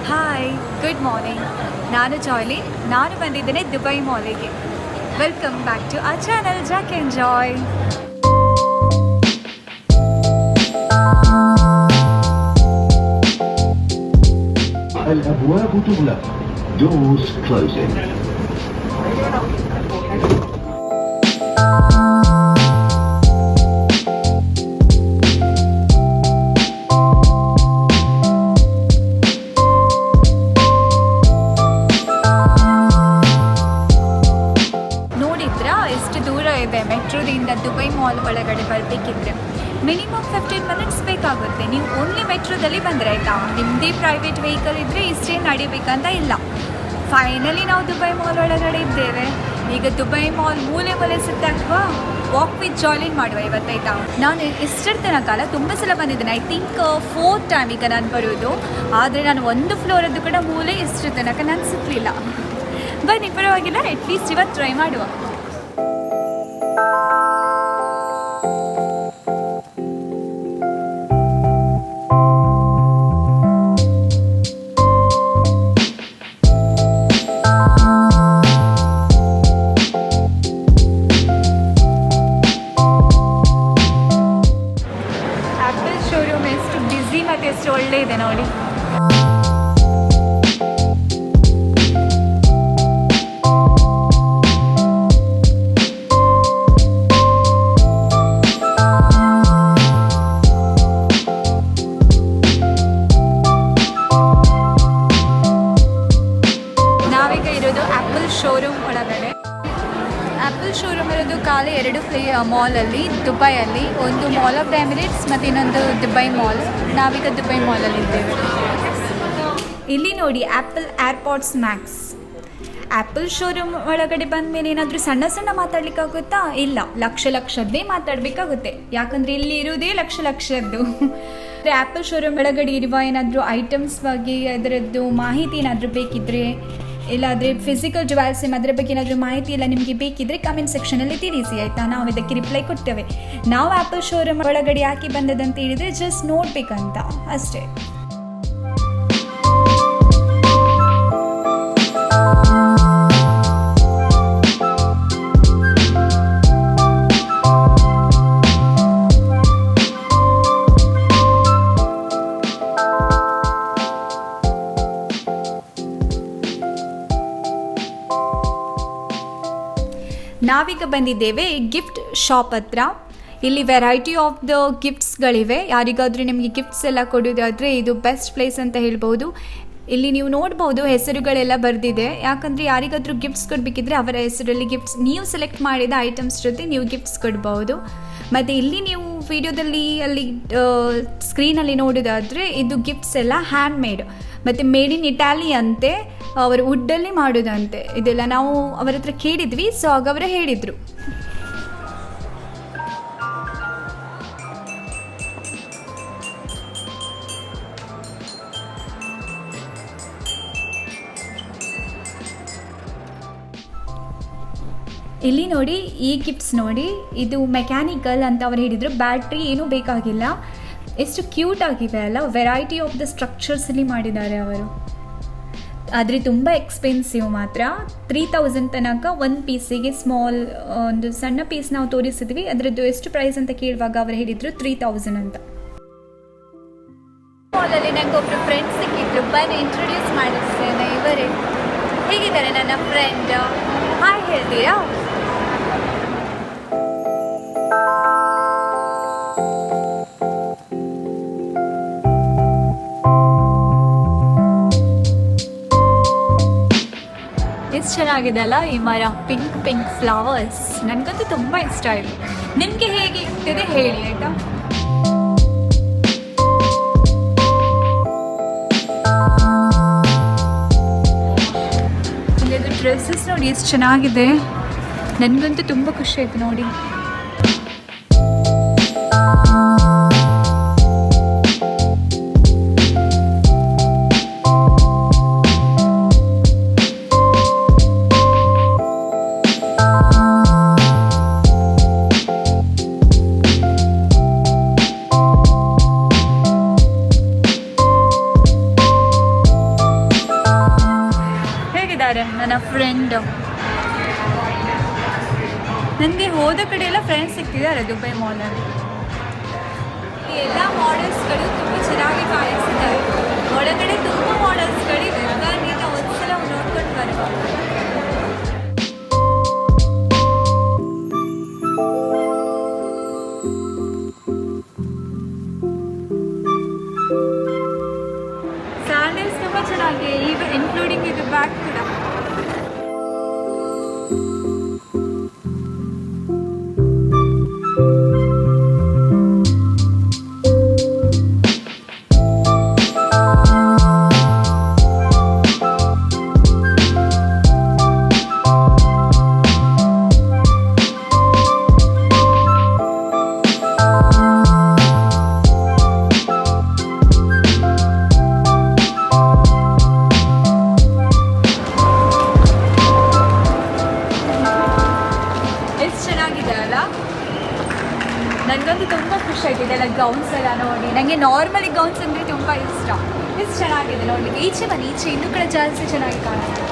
Hi, good morning. ನಾನು ಜಾಯ್ಲಿ. ನಾನು ಬಂದಿದ್ದೇನೆ ದುಬೈ ಮಾಲಿಗೆ. Welcome back to our channel jack enjoy. الأبواب تغلق. Doors closing. ನೋಡಿದ್ರಾ ಎಷ್ಟು ದೂರ ಇದೆ ಮೆಟ್ರೋದಿಂದ ದುಬೈ ಮಾಲ್ ಒಳಗಡೆ ಬರಬೇಕಿದ್ರೆ ಮಿನಿಮಮ್ 15 ಮಿನಿಟ್ಸ್ ಬೇಕಾಗುತ್ತೆ. ನೀವು ಓನ್ಲಿ ಮೆಟ್ರೋದಲ್ಲಿ ಬಂದರೆ ಆಯಿತಾ, ನಿಮ್ಮದೇ ಪ್ರೈವೇಟ್ ವೆಹಿಕಲ್ ಇದ್ದರೆ ಇಷ್ಟೇ ನಡಿಬೇಕಂತ ಇಲ್ಲ. ಫೈನಲಿ ನಾವು ದುಬೈ ಮಾಲ್ ಒಳಗಡೆ ಇದ್ದೇವೆ. ಈಗ ದುಬೈ ಮಾಲ್ ಮೂಲೆ ಮೂಲೆ ಸುತ್ತಾಕುವ ವಾಕ್ ವಿತ್ ಜಾಯ್ಲಿನ್ ಮಾಡುವ ಇವತ್ತಾಯ್ತಾ. ನಾನು ಇಷ್ಟರ ಕಾಲ ತುಂಬ ಸಲ ಬಂದಿದ್ದೇನೆ. ಐ ಥಿಂಕ್ 4th ಟೈಮ್ ಈಗ ನಾನು ಬರೋದು. ಆದರೆ ನಾನು ಒಂದು ಫ್ಲೋರದ್ದು ಕೂಡ ಮೂಲೆ ಇಷ್ಟರ ತನಕ ನಾನು ಸಿಕ್ಕಲಿಲ್ಲ. ಬನ್ನಿ, ಪರವಾಗಿಲ್ಲ, ಅಟ್ಲೀಸ್ಟ್ ಇವತ್ತು ಟ್ರೈ ಮಾಡುವ. ಶೋರೂಮ್ ಎಷ್ಟು ಬ್ಯುಸಿ ಮತ್ತು ಎಷ್ಟು ಒಳ್ಳೆ ಇದೆ ನೋಡಿ. ನಾವೀಗ ಇರೋದು ಆ್ಯಪಲ್ ಶೋರೂಮ್ ಒಳಗಡೆ. ಆ್ಯಪಲ್ ಶೋರೂಮ್ ಇರೋದು ಖಾಲಿ 2 ಮಾಲಲ್ಲಿ ದುಬೈಯಲ್ಲಿ. ಒಂದು ಮಾಲ್ ಆಫ್ ದ ಎಮಿರೇಟ್ಸ್ ಮತ್ತು ಇನ್ನೊಂದು ದುಬೈ ಮಾಲ್. ನಾವೀಗ ದುಬೈ ಮಾಲಲ್ಲಿ ಇದ್ದೇವೆ. ಇಲ್ಲಿ ನೋಡಿ apple AirPods Max. Apple showroom ಒಳಗಡೆ ಬಂದ ಮೇಲೆ ಏನಾದರೂ ಸಣ್ಣ ಸಣ್ಣ ಮಾತಾಡಲಿಕ್ಕಾಗುತ್ತಾ? ಇಲ್ಲ, ಲಕ್ಷದ್ದೇ ಮಾತಾಡಬೇಕಾಗುತ್ತೆ. ಯಾಕಂದರೆ ಇಲ್ಲಿ ಇರೋದೇ ಲಕ್ಷದ್ದು. ಆ್ಯಪಲ್ ಶೋರೂಮ್ ಒಳಗಡೆ ಇರುವ ಏನಾದರೂ ಐಟಮ್ಸ್ ಬಗ್ಗೆ ಅದರದ್ದು ಮಾಹಿತಿ ಏನಾದರೂ ಬೇಕಿದ್ದರೆ, ಇಲ್ಲಾದರೆ ಫಿಸಿಕಲ್ ಜ್ಯುವೆಲ್ಸ್ ಅದರ ಬಗ್ಗೆ ಏನಾದರೂ ಮಾಹಿತಿ ಎಲ್ಲ ನಿಮಗೆ ಬೇಕಿದ್ದರೆ ಕಮೆಂಟ್ ಸೆಕ್ಷನಲ್ಲಿ ತಿಳಿಸಿ ಆಯಿತಾ. ನಾವು ಇದಕ್ಕೆ ರಿಪ್ಲೈ ಕೊಡ್ತೇವೆ. ನಾವು ಆ್ಯಪಲ್ ಶೋರೂಮ್ ಒಳಗಡೆ ಯಾಕೆ ಬಂದದಂತ ಹೇಳಿದರೆ ಜಸ್ಟ್ ನೋಡಬೇಕಂತ ಅಷ್ಟೇ. ನಾವೀಗ ಬಂದಿದ್ದೇವೆ ಗಿಫ್ಟ್ ಶಾಪ್ ಹತ್ರ. ಇಲ್ಲಿ ವೆರೈಟಿ ಆಫ್ ದ ಗಿಫ್ಟ್ಸ್ಗಳಿವೆ. ಯಾರಿಗಾದರೂ ನಿಮಗೆ ಗಿಫ್ಟ್ಸ್ ಎಲ್ಲ ಕೊಡೋದಾದರೆ ಇದು ಬೆಸ್ಟ್ ಪ್ಲೇಸ್ ಅಂತ ಹೇಳ್ಬೋದು. ಇಲ್ಲಿ ನೀವು ನೋಡ್ಬೋದು ಹೆಸರುಗಳೆಲ್ಲ ಬರೆದಿದೆ. ಯಾಕಂದರೆ ಯಾರಿಗಾದರೂ ಗಿಫ್ಟ್ಸ್ ಕೊಡಬೇಕಿದ್ರೆ ಅವರ ಹೆಸರಲ್ಲಿ ಗಿಫ್ಟ್ಸ್ ನೀವು ಸೆಲೆಕ್ಟ್ ಮಾಡಿದ ಐಟಮ್ಸ್ ಜೊತೆ ನೀವು ಗಿಫ್ಟ್ಸ್ ಕೊಡ್ಬೋದು. ಮತ್ತು ಇಲ್ಲಿ ನೀವು ವಿಡಿಯೋದಲ್ಲಿ ಅಲ್ಲಿ ಸ್ಕ್ರೀನಲ್ಲಿ ನೋಡೋದಾದರೆ ಇದು ಗಿಫ್ಟ್ಸ್ ಎಲ್ಲ ಹ್ಯಾಂಡ್ ಮೇಡ್ ಮತ್ತು ಮೇಡ್ ಇನ್ ಇಟಾಲಿ ಅಂತೆ. ಅವರು ವುಡ್ಡಲ್ಲಿ ಮಾಡೋದಂತೆ. ಇದೆಲ್ಲ ನಾವು ಅವರ ಹತ್ರ ಕೇಳಿದ್ವಿ. ಸೊ ಆಗ ಅವರೇ ಹೇಳಿದರು. ಇಲ್ಲಿ ನೋಡಿ, ಈ ಗಿಫ್ಟ್ಸ್ ನೋಡಿ, ಇದು ಮೆಕ್ಯಾನಿಕಲ್ ಅಂತ ಅವ್ರು ಹೇಳಿದರು. ಬ್ಯಾಟ್ರಿ ಏನೂ ಬೇಕಾಗಿಲ್ಲ. ಎಷ್ಟು ಕ್ಯೂಟ್ ಆಗಿದೆ ಅಲ್ಲ. ವೆರೈಟಿ ಆಫ್ ದ ಸ್ಟ್ರಕ್ಚರ್ಸಲ್ಲಿ ಮಾಡಿದ್ದಾರೆ ಅವರು. ಆದರೆ ತುಂಬ ಎಕ್ಸ್ಪೆನ್ಸಿವ್ ಮಾತ್ರ. 3000 ತನಕ ಒಂದು ಪೀಸಿಗೆ. ಸ್ಮಾಲ್ ಒಂದು ಸಣ್ಣ ಪೀಸ್ ನಾವು ತೋರಿಸಿದ್ವಿ. ಅದರದ್ದು ಎಷ್ಟು ಪ್ರೈಸ್ ಅಂತ ಕೇಳುವಾಗ ಅವರು ಹೇಳಿದರು 3000 ಅಂತ. ಮಾಲಲ್ಲಿ ನನಗೆ ಒಬ್ಬರು ಫ್ರೆಂಡ್ ಸಿಕ್ಕಿದ್ರು. ಬನ್ನಿ ಇಂಟ್ರೊಡ್ಯೂಸ್ ಮಾಡಿಸ್ತೇನೆ. ಇವರೇ. ಹೇಗಿದ್ದಾರೆ ನನ್ನ ಫ್ರೆಂಡ್? ಹಾಯ್ ಹೇಳ್ತೀರಾ? ಎಷ್ಟು ಚೆನ್ನಾಗಿದೆ ಅಲ್ಲ ಈ ಮರ. Pink flowers. ನನಗಂತೂ ತುಂಬ ಇಷ್ಟ ಆಯಿತು. ನಿಮಗೆ ಹೇಗೆ ಇರ್ತದೆ ಹೇಳಿ ಆಯಿತಾ. ಇಲ್ಲದು ಡ್ರೆಸ್ಸಸ್ ನೋಡಿ ಎಷ್ಟು ಚೆನ್ನಾಗಿದೆ. ನನಗಂತೂ ತುಂಬ ಖುಷಿ ಆಯಿತು ನೋಡಿ. ನನ್ನ ಫ್ರೆಂಡ್. ನನಗೆ ಹೋದ ಕಡೆ ಎಲ್ಲ ಫ್ರೆಂಡ್ಸ್ ಸಿಗ್ತಿದ್ದಾರೆ ದುಬೈ ಮಾಲಲ್ಲಿ. ಈ ಎಲ್ಲ ಮಾಡೆಲ್ಸ್ಗಳು ತುಂಬ ಚೆನ್ನಾಗಿ ಕಾಣಿಸ್ತಿದ್ದಾರೆ. ಒಳಗಡೆ ತುಂಬ ಮಾಡೆಲ್ಸ್ಗಳಿವೆ. ಹಾಗಾಗಿ ನಾವು ಒಂದ್ಸಲ ನೋಡ್ಕೊಂಡು ಬರ್ಬೋದು. ಸ್ಯಾಂಡಲ್ಸ್ ತುಂಬ ಚೆನ್ನಾಗಿದೆ, ಈಗ ಇನ್ಕ್ಲೂಡಿಂಗ್ ಇದು ಬ್ಯಾಗ್ ಕೂಡ. ನನಗಂತೂ ತುಂಬ ಖುಷಿ ಆಗಿದೆ ಇದೆಲ್ಲ ಗೌನ್ಸ್ ಎಲ್ಲ ನೋಡಿ. ನನಗೆ ನಾರ್ಮಲಿ ಗೌನ್ಸ್ ಅಂದರೆ ತುಂಬ ಇಷ್ಟ. ಎಷ್ಟು ಚೆನ್ನಾಗಿದೆ ನೋಡಲಿಕ್ಕೆ. ಈಚೆ ಬನ್ನಿ, ಈಚೆ ಇನ್ನೂ ಕಡೆ ಜಾಸ್ತಿ ಚೆನ್ನಾಗಿ ಕಾಣಿಸ್ತಿದೆ.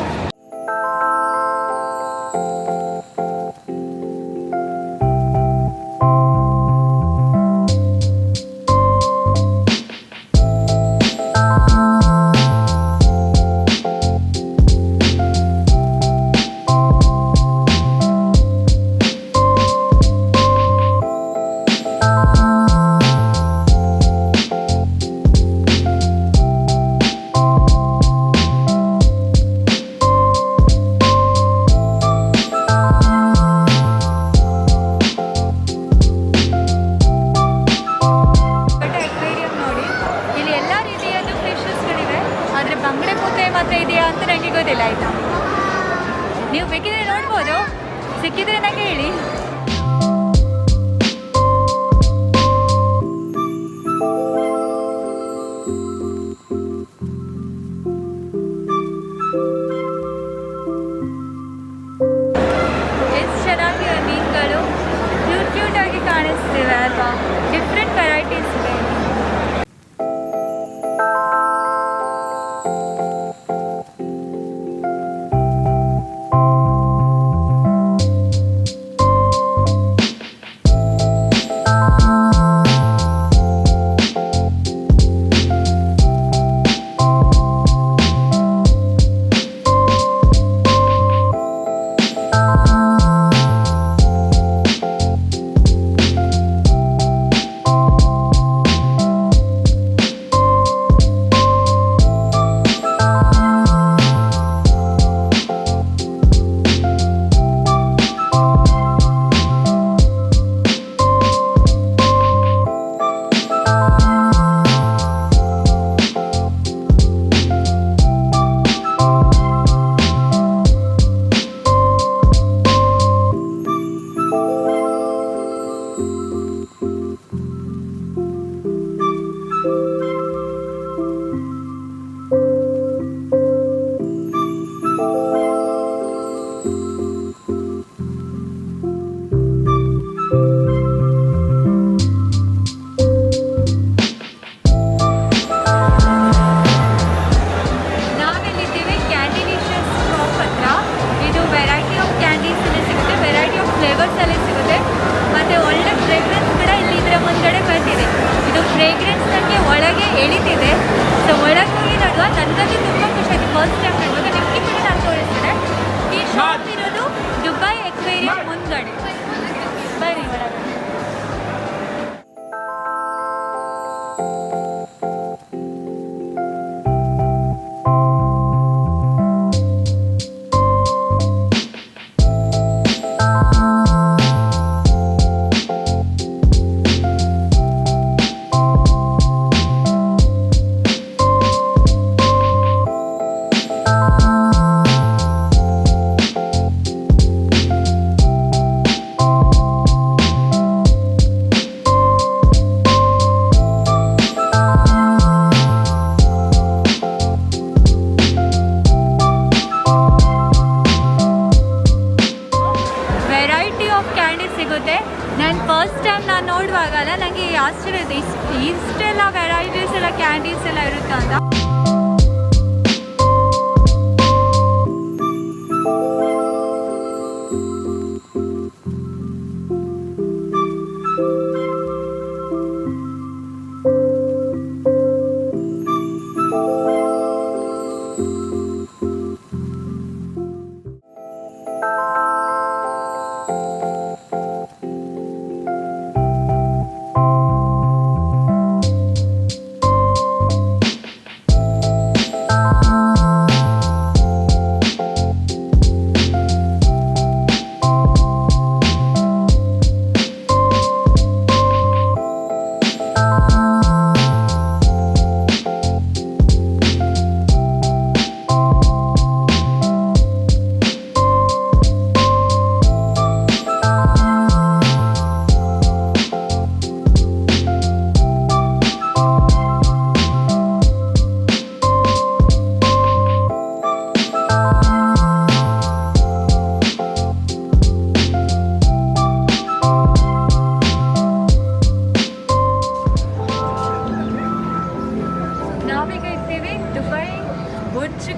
ಇದೆಯಾ ಅಂತ ನನಗೆ ಗೊತ್ತಿಲ್ಲ. ಆಯಿತಾ, ನೀವು ಬೇಕಿದ್ರೆ ನೋಡ್ಬೋದು, ಸಿಕ್ಕಿದ್ರೆ ನನಗೆ ಹೇಳಿ. ಎಷ್ಟು ಚೆನ್ನಾಗಿ ಮೀನುಗಳು ಕ್ಯೂಟ್ ಆಗಿ ಕಾಣಿಸ್ತಿವೆ ಅಲ್ವಾ. ಡಿಫ್ರೆಂಟ್ ವೆರೈಟೀಸ್ ಇದೆ.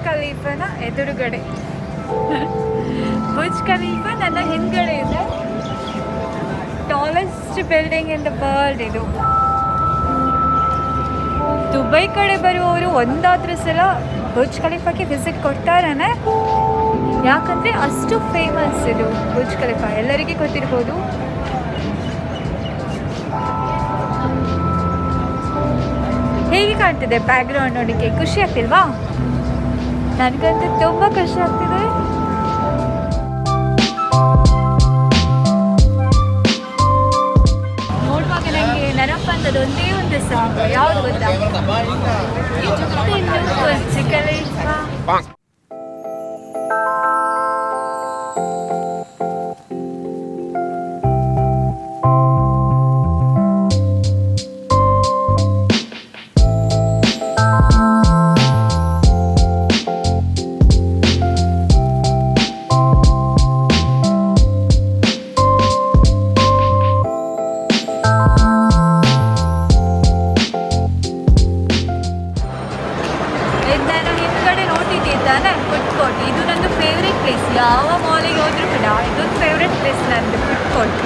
ಖಲೀಫಾನ ಎದುರುಗಡೆ. ಬುರ್ಜ್ ಖಲೀಫಾ ನನ್ನ ಹಿಂದ್ಗಡೆ ಇದೆ. Tallest building in the world ಇದು. ದುಬೈ ಕಡೆ ಬರುವವರು ಒಂದಾದ್ರೂ ಸಲ ಬುರ್ಜ್ ಖಲೀಫಾಗೆ ವಿಸಿಟ್ ಕೊಡ್ತಾರನೆ. ಯಾಕಂದರೆ ಅಷ್ಟು ಫೇಮಸ್ ಇದು ಬುರ್ಜ್ ಖಲೀಫಾ, ಎಲ್ಲರಿಗೆ ಗೊತ್ತಿರ್ಬೋದು. ಹೇಗೆ ಕಾಣ್ತಿದೆ ಬ್ಯಾಕ್ಗ್ರೌಂಡ್ ನೋಡಲಿಕ್ಕೆ? ಖುಷಿ ಆಗ್ತಿಲ್ವಾ? ನನಗಂತೂ ತುಂಬ ಖುಷಿ ಆಗ್ತಿದೆ. ನೋಡುವಾಗ ನನಗೆ ನೆನಪಂಥದ್ದು ಒಂದೇ ಒಂದು ಸಾಂಗ್. ಯಾವುದು ಗೊತ್ತಾ? Burj Khalifa. ಇದು ನನ್ನ ಫೇವ್ರೆಟ್ ಪ್ಲೇಸ್. ಯಾವ ಮಾಲಿಗೆ ಹೋದ್ರೂ ಕೂಡ ಇದೊಂದು ಫೇವ್ರೆಟ್ ಪ್ಲೇಸ್ ನಂದು, ಫುಡ್ ಕೋರ್ಟ್.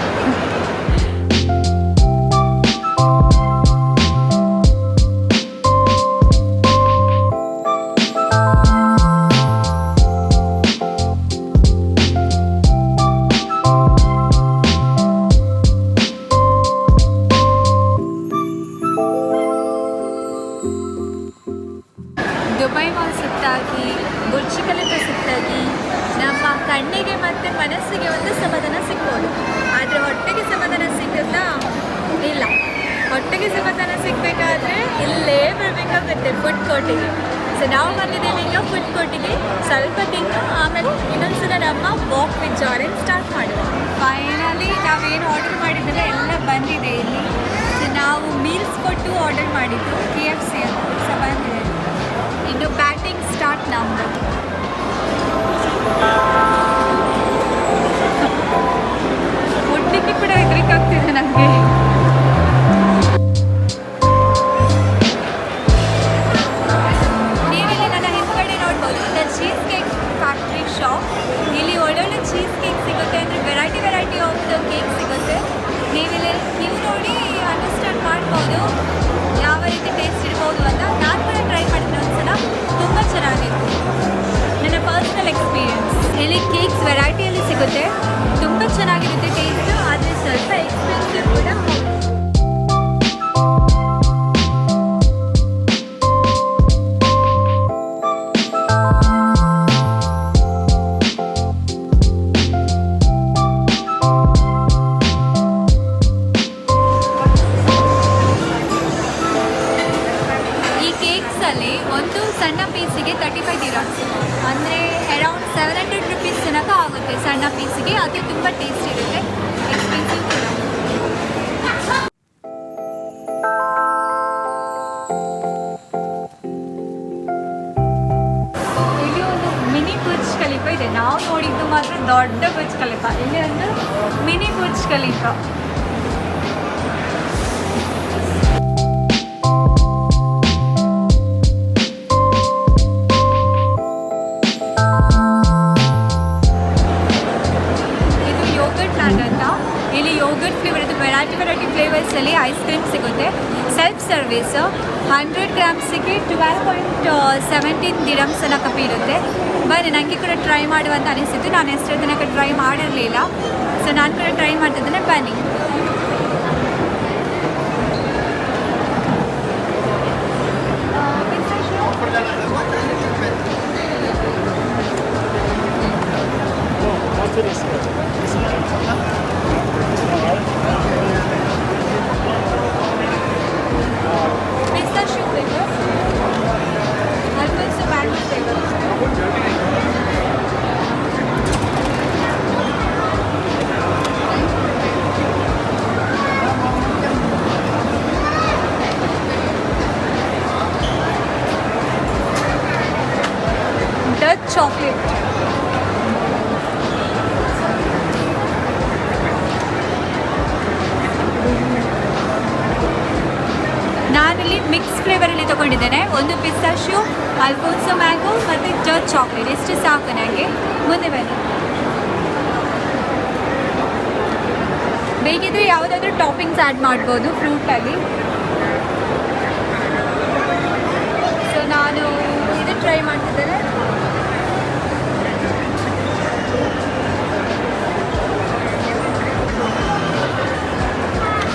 ದುಬೈ ಮಾಲ್ ಸುತ್ತಾಗಿ, ಬುರ್ಜ್ ಖಲೀಫಾ ಸುತ್ತಾಗಿ ನಮ್ಮ ಕಣ್ಣಿಗೆ ಮತ್ತು ಮನಸ್ಸಿಗೆ ಒಂದು ಸಮಾಧಾನ ಸಿಗ್ಬೋದು. ಆದರೆ ಹೊಟ್ಟೆಗೆ ಸಮಾಧಾನ ಸಿಗುತ್ತಾ? ಇಲ್ಲ. ಹೊಟ್ಟೆಗೆ ಸಮಾಧಾನ ಸಿಗಬೇಕಾದ್ರೆ ಇಲ್ಲೇ ಬರಬೇಕಾಗುತ್ತೆ, ಫುಡ್ ಕೋರ್ಟಿಗೆ. ಸೊ ನಾವು ಬಂದಿದ್ದೇವೆ ಈಗ ಫುಡ್ ಕೋರ್ಟಿಗೆ. ಸ್ವಲ್ಪ ತಿಂದು ಆಮೇಲೆ ಇನ್ನೊಂದ್ಸಲ ನಮ್ಮ ವಾಕ್ ವಿತ್ ಜಾರೆನ್ ಸ್ಟಾರ್ಟ್ ಮಾಡುವ. ಫೈನಲಿ ನಾವೇನು ಆರ್ಡರ್ ಮಾಡಿದ್ರೆ ಎಲ್ಲ ಬಂದಿದೆ ಇಲ್ಲಿ. ಸೊ ನಾವು ಮೀಲ್ಸ್ ಕೊಟ್ಟು ಆರ್ಡರ್ ಮಾಡಿದ್ದು KFC ಅಂತ. ಸೊ ಬಂದಿದೆ. ಇನ್ನು ಬ್ಯಾಟಿಂಗ್ ಸ್ಟಾರ್ಟ್ ನಮ್ಮದು. ಮುಟ್ಲಿಕ್ಕೆ ಕೂಡ ಹೆದರಿಕಾಗ್ತಿದೆ ನನಗೆ. ನೀವಿಲ್ಲಿ ನನ್ನ ಹಿಂದ್ಗಡೆ ನೋಡ್ಬೋದು, the cheese cake factory shop. ಇಲ್ಲಿ ಒಳ್ಳೊಳ್ಳೆ ಚೀಸ್ ಕೇಕ್ ಸಿಗುತ್ತೆ, ಅಂದರೆ ವೆರೈಟಿ ಆಫ್ ದ ಕೇಕ್ ಸಿಗುತ್ತೆ. ನೀವಿಲ್ಲಿ ಕ್ಯೂ ನೋಡಿ ಅಂಡರ್ಸ್ಟ್ಯಾಂಡ್ ಮಾಡ್ಬೋದು ಯಾವ ರೀತಿ ಟೇಸ್ಟ್ ಇರ್ಬೋದು ಅಂತ. ನಾನು ಕೂಡ ಟ್ರೈ ಮಾಡಿದ್ದೆ ಒಂದ್ಸಲ, ತುಂಬ ಚೆನ್ನಾಗಿತ್ತು. ನನ್ನ ಪರ್ಸ್ನಲ್ ಎಕ್ಸ್ಪೀರಿಯನ್ಸ್. ಇಲ್ಲಿ ಕೇಕ್ಸ್ ವೆರೈಟಿಯಲ್ಲಿ ಸಿಗುತ್ತೆ, ತುಂಬ ಚೆನ್ನಾಗಿರುತ್ತೆ ಟೇಸ್ಟು, ಆದರೆ ಸ್ವಲ್ಪ ಎಕ್ಸ್ಪೆನ್ಸಿವ್ ಕೂಡ. ಒಂದು ಸಣ್ಣ ಪೀಸಿಗೆ 35 ದಿರಾಮ್ಸ್, ಅಂದರೆ ಅರೌಂಡ್ 700 ರುಪೀಸ್ ತನಕ ಆಗುತ್ತೆ ಸಣ್ಣ ಪೀಸಿಗೆ. ಅದು ತುಂಬ ಟೇಸ್ಟ್ ಇರುತ್ತೆ, ಎಕ್ಸ್ಪೆನ್ಸಿವ್ ಕೂಡ. ಇಲ್ಲಿ ಒಂದು ಮಿನಿ ಬುರ್ಜ್ ಖಲೀಫಾ ಇದೆ. ನಾವು ನೋಡಿದ್ದು ಮಾತ್ರ ದೊಡ್ಡ ಬುರ್ಜ್ ಖಲೀಫಾ. ಇಲ್ಲಿ ಒಂದು ಮಿನಿ ಬುರ್ಜ್ ಖಲೀಫಾ. ಇಲ್ಲಿ ಯೋಗರ್ಟ್ ಫ್ಲೇವರ್ ಇದು, ವೆರೈಟಿ ಫ್ಲೇವರ್ಸಲ್ಲಿ ಐಸ್ ಕ್ರೀಮ್ ಸಿಗುತ್ತೆ. Self service. 100 ಗ್ರಾಮ್ಸಿಗೆ 12.17 ದಿರಮ್ಸ್ ತನಕ ಬೀರುತ್ತೆ. ಬನ್ನಿ, ನನಗೆ ಕೂಡ ಟ್ರೈ ಮಾಡುವಂತ ಅನಿಸಿತ್ತು. ನಾನು ಎಷ್ಟು ತನಕ ಟ್ರೈ ಮಾಡಿರಲಿಲ್ಲ, ಸೊ ನಾನು ಕೂಡ ಟ್ರೈ ಮಾಡ್ತಿದ್ದೇನೆ. ಬನ್ನಿ. chocolate. ನಾನಿಲ್ಲಿ ಮಿಕ್ಸ್ ಫ್ಲೇವರಲ್ಲಿ ತೊಗೊಂಡಿದ್ದೇನೆ. ಒಂದು ಪಿಸ್ತಾಶಿಯೋ, ಅಲ್ಫೋನ್ಸೋ ಮ್ಯಾಂಗೋ ಮತ್ತು ಡಾರ್ಕ್ ಚಾಕ್ಲೇಟ್. ಎಷ್ಟು ಸಾಕು ನನಗೆ. ಮುಂದೆ ಬನ್ನಿ. ಬೇಕಿದ್ರೆ ಯಾವುದಾದ್ರೂ ಟಾಪಿಂಗ್ಸ್ ಆ್ಯಡ್ ಮಾಡ್ಬೋದು ಫ್ರೂಟಲ್ಲಿ. ಸೊ ನಾನು ಇದು ಟ್ರೈ ಮಾಡ್ತಿದ್ದೇನೆ.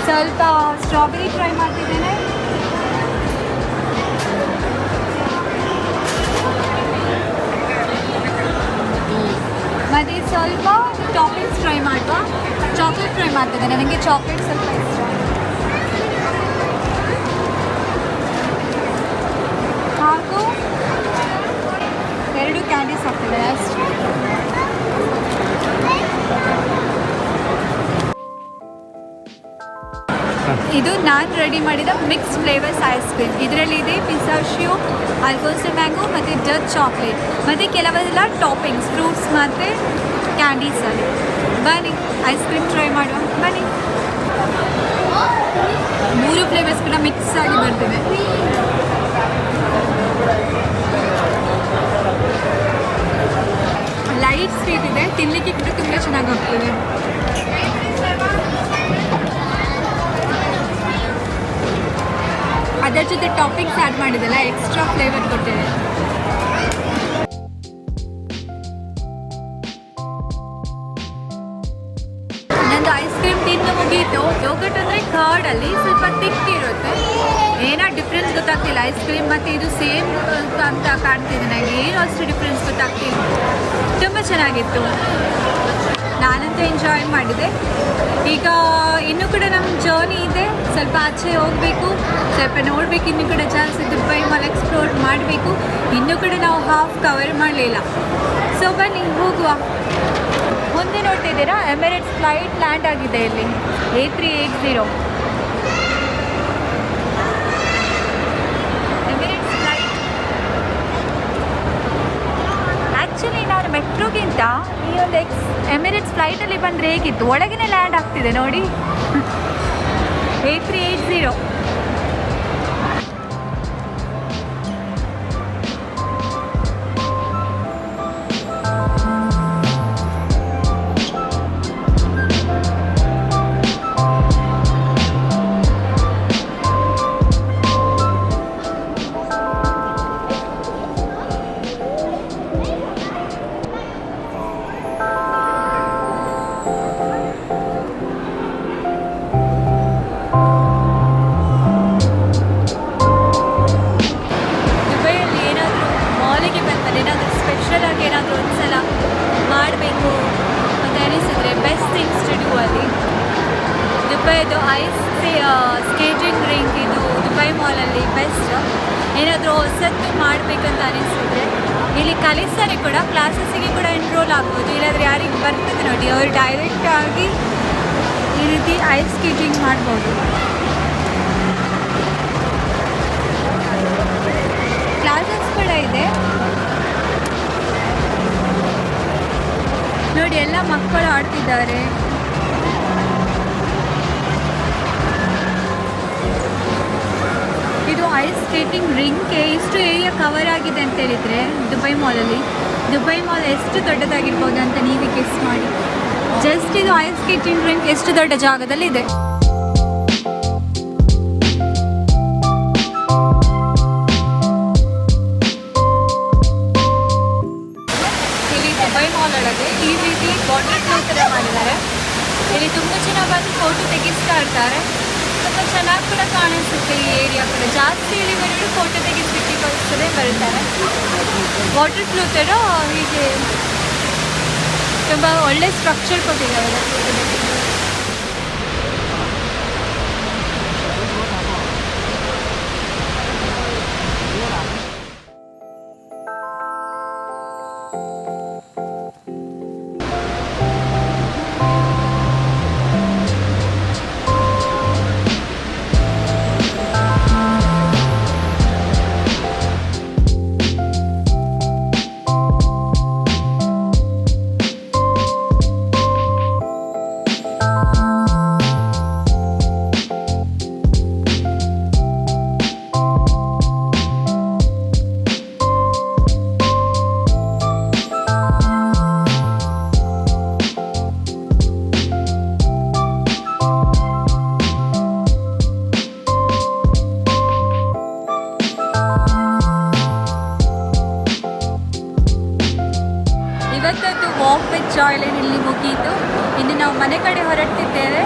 ಸ್ವಲ್ಪ ಸ್ಟ್ರಾಬೆರಿ ಟ್ರೈ ಮಾಡ್ತಿದ್ದೇನೆ. ಮತ್ತು ಸ್ವಲ್ಪ ಟಾಪಿಂಗ್ಸ್ ಟ್ರೈ ಮಾಡುವ. ಚಾಕ್ಲೇಟ್ ಟ್ರೈ ಮಾಡ್ತಿದ್ದೇನೆ, ನನಗೆ ಚಾಕ್ಲೇಟ್ ಸ್ವಲ್ಪ ಇಷ್ಟ. ಹಾಗೂ 2 ಕ್ಯಾಂಡೀಸ್ ಹಾಕ್ತಿದ್ದೇನೆ ಅಷ್ಟೇ. ಇದು ನಾನು ರೆಡಿ ಮಾಡಿದ ಮಿಕ್ಸ್ ಫ್ಲೇವರ್ಸ್ ಐಸ್ ಕ್ರೀಮ್. ಇದರಲ್ಲಿದೆ ಪಿಸ್ತಾಶಿಯೋ, ಅಲ್ಫೋನ್ಸೋ ಮ್ಯಾಂಗೋ ಮತ್ತು ಡಾರ್ಕ್ ಚಾಕ್ಲೇಟ್ ಮತ್ತು ಕೆಲವೆಲ್ಲ ಟಾಪಿಂಗ್ಸ್ ಫ್ರೂಟ್ಸ್ ಮತ್ತು ಕ್ಯಾಂಡೀಸಲ್ಲಿ. ಬನ್ನಿ ಐಸ್ ಕ್ರೀಮ್ ಟ್ರೈ ಮಾಡುವ. ಬನ್ನಿ. 3 ಫ್ಲೇವರ್ಸ್ ಕೂಡ ಮಿಕ್ಸ್ ಆಗಿ ಬರ್ತಿದೆ. ಲೈಟ್ ಸ್ವೀಟ್ ಇದೆ, ತಿನ್ನಲಿಕ್ಕೆ ಕೂಡ ತುಂಬ ಚೆನ್ನಾಗಿ ಹೋಗ್ತದೆ. ಅದರ ಜೊತೆ ಟಾಪಿಂಗ್ಸ್ ಆ್ಯಡ್ ಮಾಡಿದೆಲ್ಲ ಎಕ್ಸ್ಟ್ರಾ ಫ್ಲೇವರ್ ಕೊಟ್ಟಿದೆ. ನಂದು ಐಸ್ ಕ್ರೀಮ್ ತಿಂದು ಮುಗೀತು. ಯೋಗಟ್ ಅಂದರೆ ಕರ್ಡಲ್ಲಿ ಸ್ವಲ್ಪ ತಿಕ್ಕಿರುತ್ತೆ. ಏನೋ ಡಿಫ್ರೆನ್ಸ್ ಗೊತ್ತಾಗ್ತಿಲ್ಲ. ಐಸ್ ಕ್ರೀಮ್ ಮತ್ತು ಇದು ಸೇಮ್ ಅಂತ ಕಾಣ್ತಿದೆ ನನಗೆ. ಏನೂ ಅಷ್ಟು ಡಿಫ್ರೆನ್ಸ್ ಗೊತ್ತಾಗ್ತಿಲ್ಲ. ತುಂಬ ಚೆನ್ನಾಗಿತ್ತು. ನಾನಂತೂ ಎಂಜಾಯ್ ಮಾಡಿದೆ. ಈಗ ಇನ್ನೂ ಕೂಡ ನಮ್ಮ ಜರ್ನಿ ಇದೆ. ಸ್ವಲ್ಪ ಆಚೆ ಹೋಗಬೇಕು, ಸ್ವಲ್ಪ ನೋಡಬೇಕು. ಇನ್ನೂ ಕೂಡ ಜಾಸ್ತಿ ದುಬೈ ಮಾಲ್ ಎಕ್ಸ್ಪ್ಲೋರ್ ಮಾಡಬೇಕು. ಇನ್ನೂ ಕೂಡ ನಾವು ಹಾಫ್ ಕವರ್ ಮಾಡಲಿಲ್ಲ. ಸೊ ಬನ್ನಿ ಹೋಗುವ. ಮುಂದೆ ನೋಡ್ತಿದ್ದೀರಾ, ಎಮಿರೇಟ್ಸ್ ಫ್ಲೈಟ್ ಲ್ಯಾಂಡ್ ಆಗಿದೆ ಇಲ್ಲಿ. A380 Emirates flight. ಆ್ಯಕ್ಚುಲಿ ನಾನು ಮೆಟ್ರೋಗಿಂತ ಈ ಒಂದು ಎಮಿರೇಟ್ಸ್ ಫ್ಲೈಟಲ್ಲಿ ಬಂದರೆ ಹೇಗಿತ್ತು, ಒಳಗೇ ಲ್ಯಾಂಡ್ ಆಗ್ತಿದೆ ನೋಡಿ. A380. ದುಬೈದು ಐಸ್ ಸ್ಕೇಟಿಂಗ್ ರಿಂಗ್ ಇದು ದುಬೈ ಮಾಲಲ್ಲಿ ಬೆಸ್ಟ್. ಏನಾದರೂ ಹೊಸತ್ತು ಮಾಡಬೇಕಂತ ಅನಿಸಿದ್ರೆ ಇಲ್ಲಿ ಕಲಿಸ್ತಾರೆ ಕೂಡ. ಕ್ಲಾಸಸ್ಸಿಗೆ ಕೂಡ ಎನ್ರೋಲ್ ಆಗ್ಬೋದು. ಇಲ್ಲಾಂದರೆ ಯಾರಿಗೆ ಬರ್ತದೆ ನೋಡಿ, ಅವರು ಡೈರೆಕ್ಟಾಗಿ ಈ ರೀತಿ ಐಸ್ ಸ್ಕೇಟಿಂಗ್ ಮಾಡ್ಬೋದು. ಕ್ಲಾಸಸ್ ಕೂಡ ಇದೆ ನೋಡಿ. ಎಲ್ಲ ಮಕ್ಕಳು ಆಡ್ತಿದ್ದಾರೆ. ಇದು ಐಸ್ ಸ್ಕೇಟಿಂಗ್ ರಿಂಗ್ಗೆ ಇಷ್ಟು ಏರಿಯಾ ಕವರ್ ಆಗಿದೆ ಅಂತ ಹೇಳಿದರೆ ದುಬೈ ಮಾಲಲ್ಲಿ. ದುಬೈ ಮಾಲ್ ಎಷ್ಟು ದೊಡ್ಡದಾಗಿರ್ಬೋದು ಅಂತ ನೀವೇ ಗೆಸ್ ಮಾಡಿ. ಜಸ್ಟ್ ಇದು ಐಸ್ ಸ್ಕೇಟಿಂಗ್ ರಿಂಗ್ ಎಷ್ಟು ದೊಡ್ಡ ಜಾಗದಲ್ಲಿ ಇದೆ. ಇಲ್ಲಿ ದುಬೈ ಮಾಲ್ ಒಳಗೆ ಈ ರೀತಿ ವಾಟರ್ ಫ್ಲೋ ಥರ ಮಾಡಿದ್ದಾರೆ. ಇಲ್ಲಿ ತುಂಬ ಜನ ಬಂದು ಫೋಟೋ ತೆಗಿಸ್ತಾ ಇರ್ತಾರೆ. ತುಂಬ ಚೆನ್ನಾಗಿ ಕೂಡ ಕಾಣಿಸುತ್ತೆ ಈ ಏರಿಯಾ ಕೂಡ. ಜಾಸ್ತಿ ಇಲ್ಲಿ ಬರೋರು ಫೋಟೋ ತೆಗಿಸ್ಲಿಕ್ಕೋಸ್ಕರ ಬರ್ತಾರೆ. ವಾಟರ್ ಫ್ಲೋ ಥರ ಹೀಗೆ ತುಂಬ ಒಳ್ಳೆ ಸ್ಟ್ರಕ್ಚರ್ ಕೊಟ್ಟಿದ್ದಾರೆ. ವಾಕ್ ವಿತ್ ಜಾಯ್ಲೆನ್ ಇಲ್ಲಿ ಮುಗೀತು. ಇನ್ನು ನಾವು ಮನೆ ಕಡೆ ಹೊರಡ್ತಿದ್ದೇವೆ.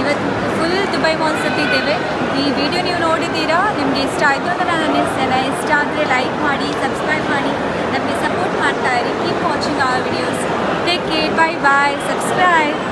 ಇವತ್ತು ಫುಲ್ ದುಬೈ ಮಾಲ್ ಸುತ್ತಿದ್ದೇವೆ. ಈ ವಿಡಿಯೋ ನೀವು ನೋಡಿದ್ದೀರಾ, ನಿಮಗೆ ಇಷ್ಟ ಆಯಿತು ಅಂತ ನಾನು ಅನ್ನಿಸ್ತೇನೆ. ಇಷ್ಟ ಆದರೆ ಲೈಕ್ ಮಾಡಿ, ಸಬ್ಸ್ಕ್ರೈಬ್ ಮಾಡಿ, ನಮಗೆ ಸಪೋರ್ಟ್ ಮಾಡ್ತಾ ಇರಿ. Keep watching our videos. Take care, bye bye, subscribe.